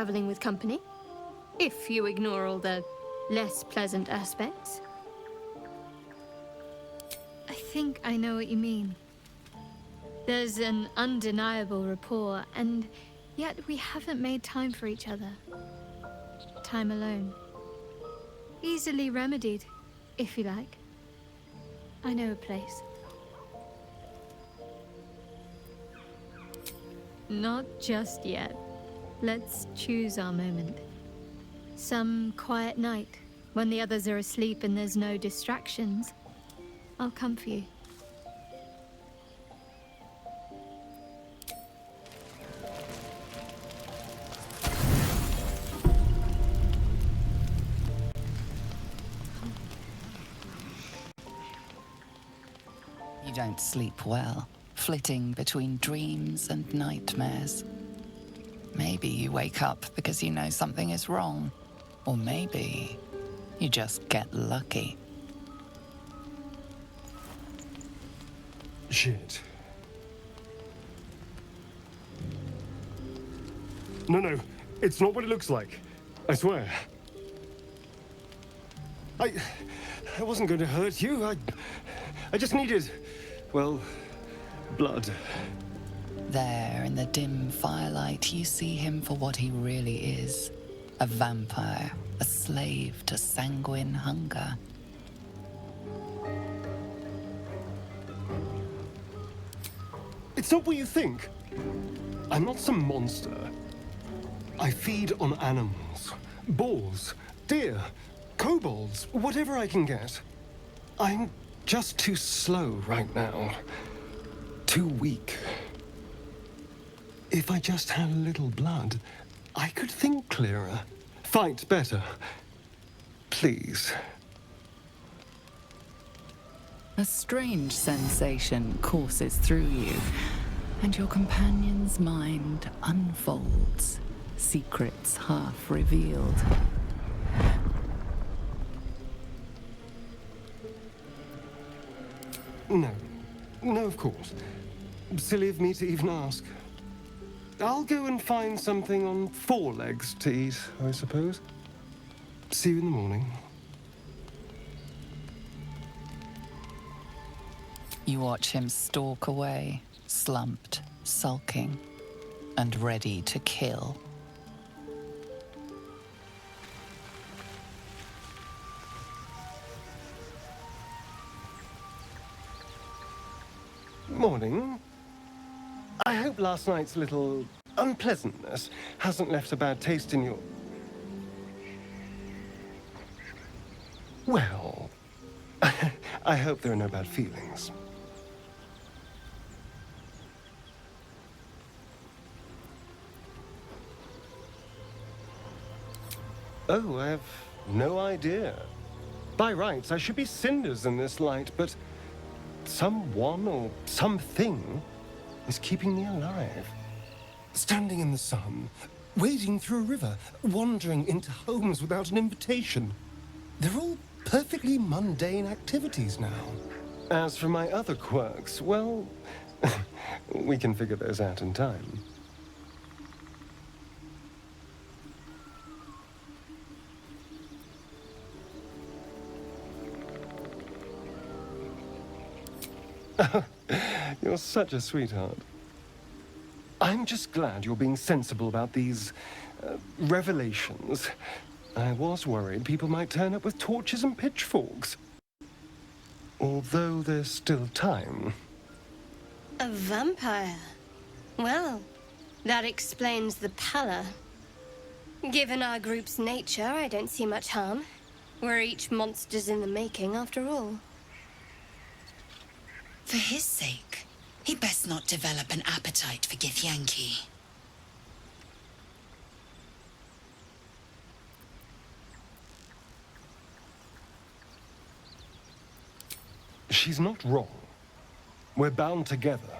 traveling with company, if you ignore all the less pleasant aspects. I think I know what you mean. There's an undeniable rapport, and yet we haven't made time for each other. Time alone. Easily remedied, if you like. I know a place. Not just yet. Let's choose our moment. Some quiet night, when the others are asleep and there's no distractions, I'll come for you. You don't sleep well, flitting between dreams and nightmares. Maybe you wake up because you know something is wrong. Or maybe you just get lucky. Shit. No, it's not what it looks like. I swear. I wasn't going to hurt you. I just needed, well, blood. There, in the dim firelight, you see him for what he really is. A vampire, a slave to sanguine hunger. It's not what you think. I'm not some monster. I feed on animals. Boars, deer, kobolds, whatever I can get. I'm just too slow right now. Too weak. If I just had a little blood, I could think clearer, fight better. Please. A strange sensation courses through you, and your companion's mind unfolds, secrets half revealed. No, of course. Silly of me to even ask. I'll go and find something on four legs to eat, I suppose. See you in the morning. You watch him stalk away, slumped, sulking, and ready to kill. Morning. I hope last night's little unpleasantness hasn't left a bad taste in your... Well, I hope there are no bad feelings. Oh, I have no idea. By rights, I should be cinders in this light, but someone or something is keeping me alive. Standing in the sun, wading through a river, wandering into homes without an invitation. They're all perfectly mundane activities now. As for my other quirks, well, we can figure those out in time. You're such a sweetheart. I'm just glad you're being sensible about these revelations. I was worried people might turn up with torches and pitchforks. Although there's still time. A vampire? Well, that explains the pallor. Given our group's nature, I don't see much harm. We're each monsters in the making, after all. For his sake, he best not develop an appetite for Githyanki. She's not wrong. We're bound together,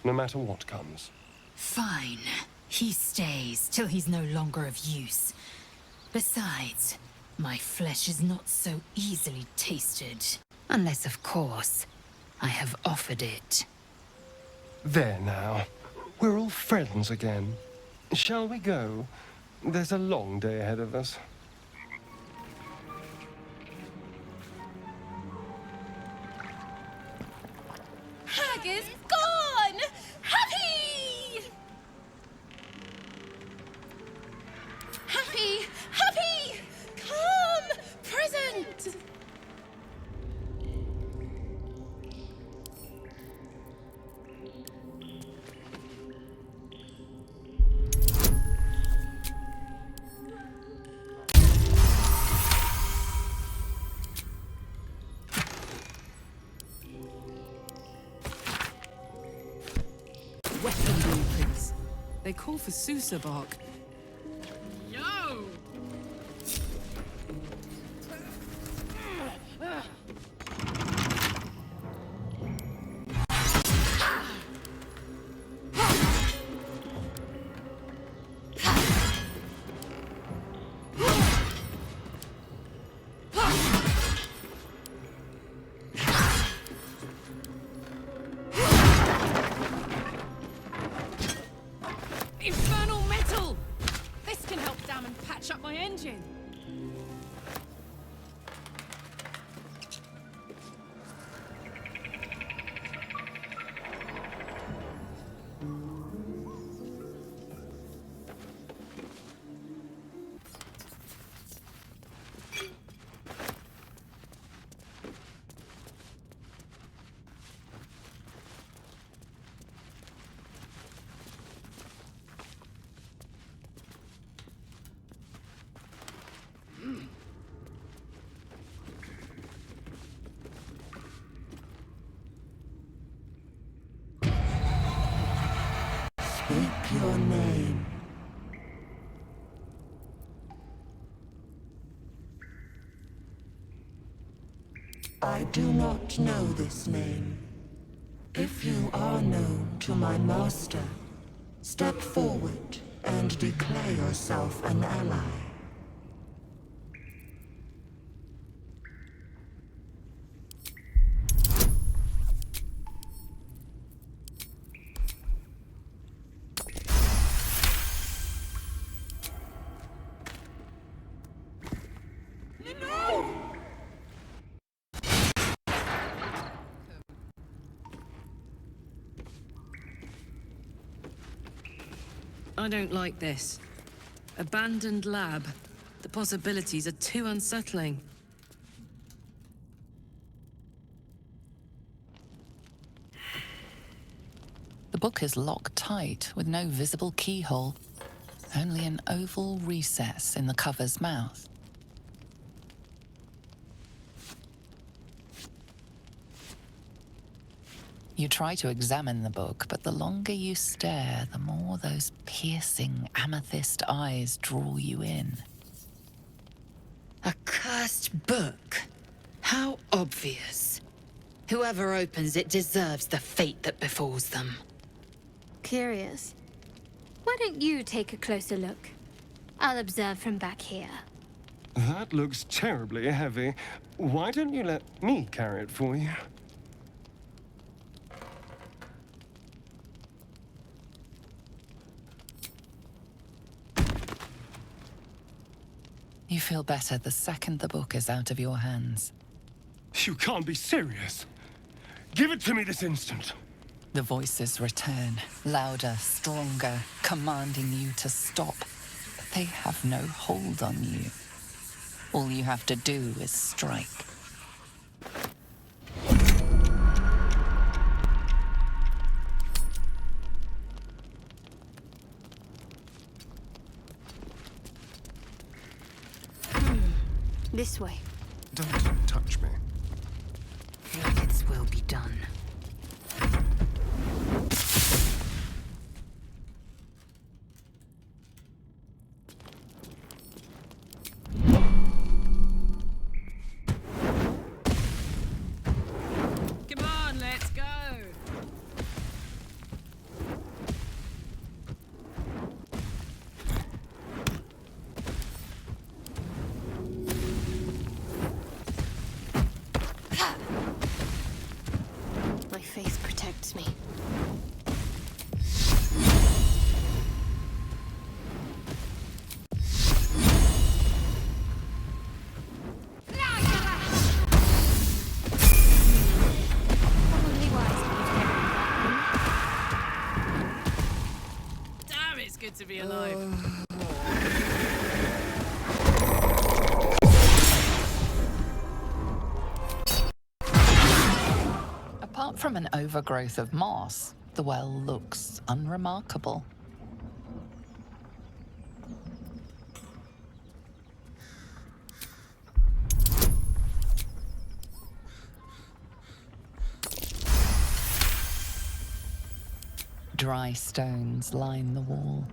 no matter what comes. Fine. He stays till he's no longer of use. Besides, my flesh is not so easily tasted. Unless, of course, I have offered it. There now. We're all friends again. Shall we go? There's a long day ahead of us. Hag is gone! Happy! Happy! Happy! Come! Present! Weapon blueprints. They call for Susa bark. Yo! Infernal metal! This can help dam and patch up my engine. Speak your name. I do not know this name. If you are known to my master, step forward and declare yourself an ally. I don't like this. Abandoned lab. The possibilities are too unsettling. The book is locked tight with no visible keyhole, only an oval recess in the cover's mouth. You try to examine the book, but the longer you stare, the more those piercing amethyst eyes draw you in. A cursed book. How obvious. Whoever opens it deserves the fate that befalls them. Curious. Why don't you take a closer look? I'll observe from back here. That looks terribly heavy. Why don't you let me carry it for you? You feel better the second the book is out of your hands. You can't be serious. Give it to me this instant. The voices return, louder, stronger, commanding you to stop. But they have no hold on you. All you have to do is strike. This way. Don't touch me. Its will be done. Come on, let's go! My face protects me. good to be alive. Apart from an overgrowth of moss, the well looks unremarkable. Dry stones line the wall.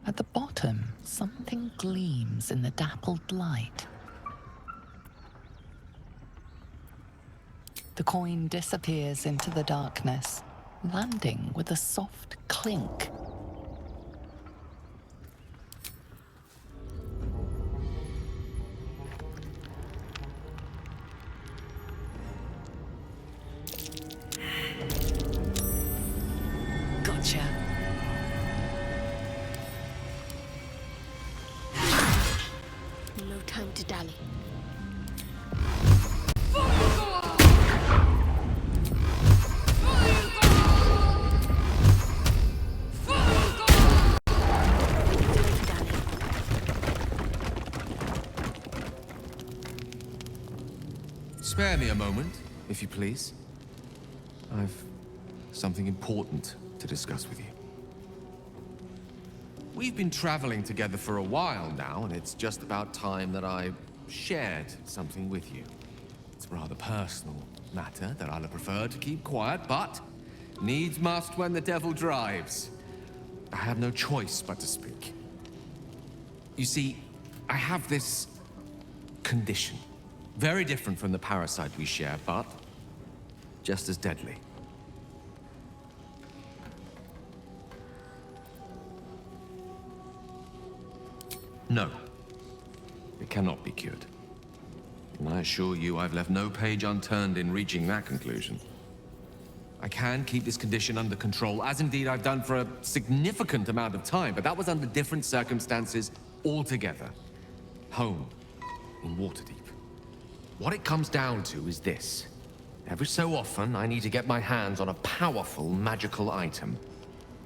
At the bottom, something gleams in the dappled light. The coin disappears into the darkness, landing with a soft clink. Gotcha. No time to dally. Spare me a moment, if you please. I've something important to discuss with you. We've been traveling together for a while now, and it's just about time that I shared something with you. It's a rather personal matter that I'd have preferred to keep quiet, but needs must when the devil drives. I have no choice but to speak. You see, I have this condition. Very different from the parasite we share, but just as deadly. No, it cannot be cured. And I assure you, I've left no page unturned in reaching that conclusion. I can keep this condition under control, as indeed I've done for a significant amount of time, but that was under different circumstances altogether. Home, in Waterdeep. What it comes down to is this. Every so often, I need to get my hands on a powerful magical item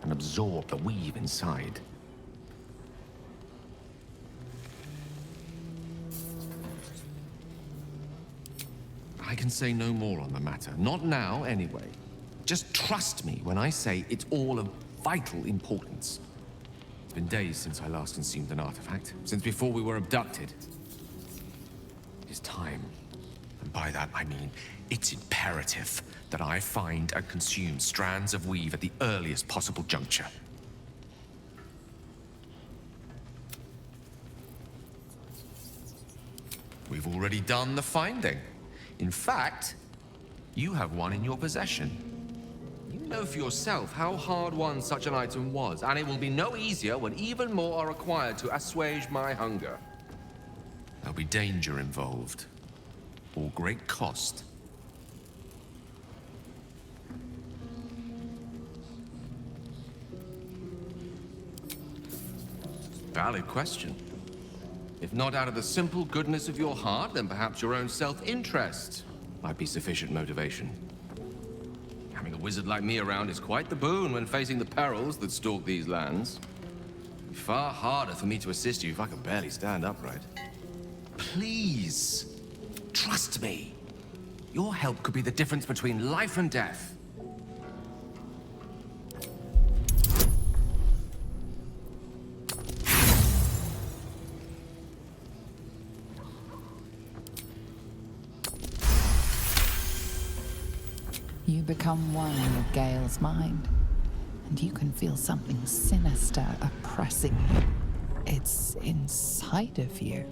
and absorb the weave inside. I can say no more on the matter. Not now, anyway. Just trust me when I say it's all of vital importance. It's been days since I last consumed an artifact, since before we were abducted. It is time. And by that, I mean, it's imperative that I find and consume strands of weave at the earliest possible juncture. We've already done the finding. In fact, you have one in your possession. You know for yourself how hard-won such an item was, and it will be no easier when even more are required to assuage my hunger. There'll be danger involved, or great cost. Valid question. If not out of the simple goodness of your heart, then perhaps your own self-interest might be sufficient motivation. Having a wizard like me around is quite the boon when facing the perils that stalk these lands. It'd be far harder for me to assist you if I can barely stand upright. Please, trust me. Your help could be the difference between life and death. You become one with Gale's mind, and you can feel something sinister oppressing you. It's inside of you,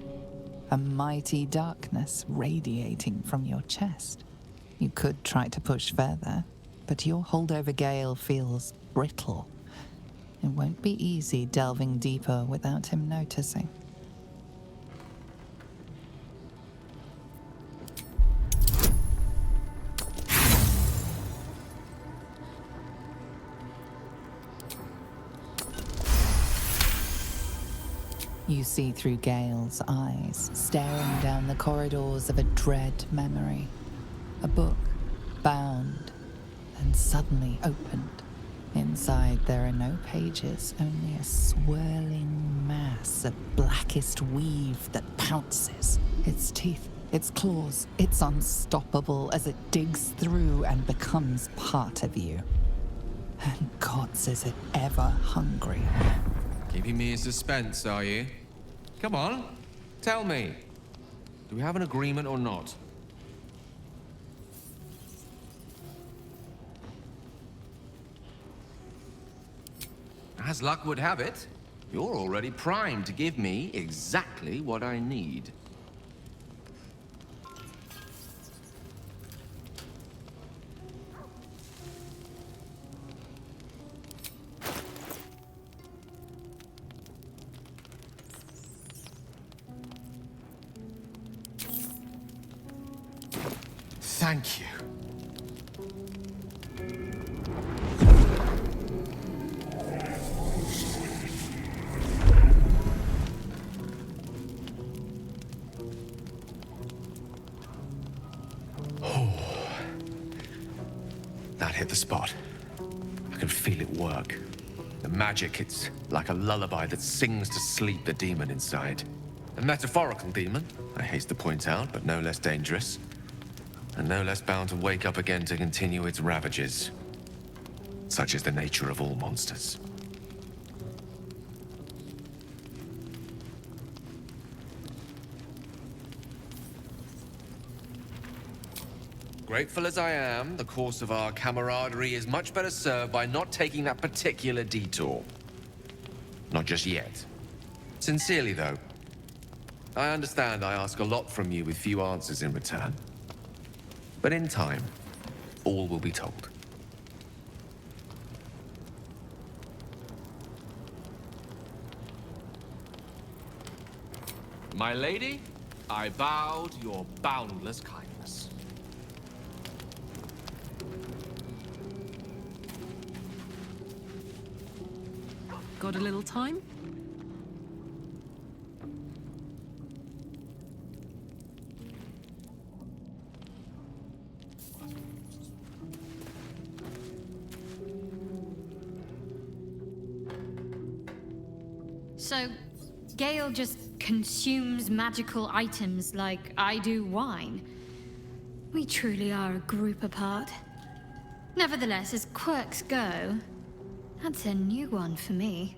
a mighty darkness radiating from your chest. You could try to push further, but your hold over Gale feels brittle. It won't be easy delving deeper without him noticing. You see through Gale's eyes, staring down the corridors of a dread memory. A book, bound, and suddenly opened, Inside, there are no pages, only a swirling mass of blackest weave that pounces. Its teeth, its claws, it's unstoppable as it digs through and becomes part of you. And gods, is it ever hungry. Keeping me in suspense, are you? Come on, tell me. Do we have an agreement or not? As luck would have it, you're already primed to give me exactly what I need. Thank you. That hit the spot. I can feel it work. The magic, it's like a lullaby that sings to sleep the demon inside. A metaphorical demon, I haste to point out, but no less dangerous. And no less bound to wake up again to continue its ravages. Such is the nature of all monsters. Grateful as I am, the course of our camaraderie is much better served by not taking that particular detour. Not just yet. Sincerely, though. I understand I ask a lot from you with few answers in return. But in time, all will be told. My lady, I bow to your boundless kindness. Got a little time? So, Gale just consumes magical items like I do wine. We truly are a group apart. Nevertheless, as quirks go, that's a new one for me.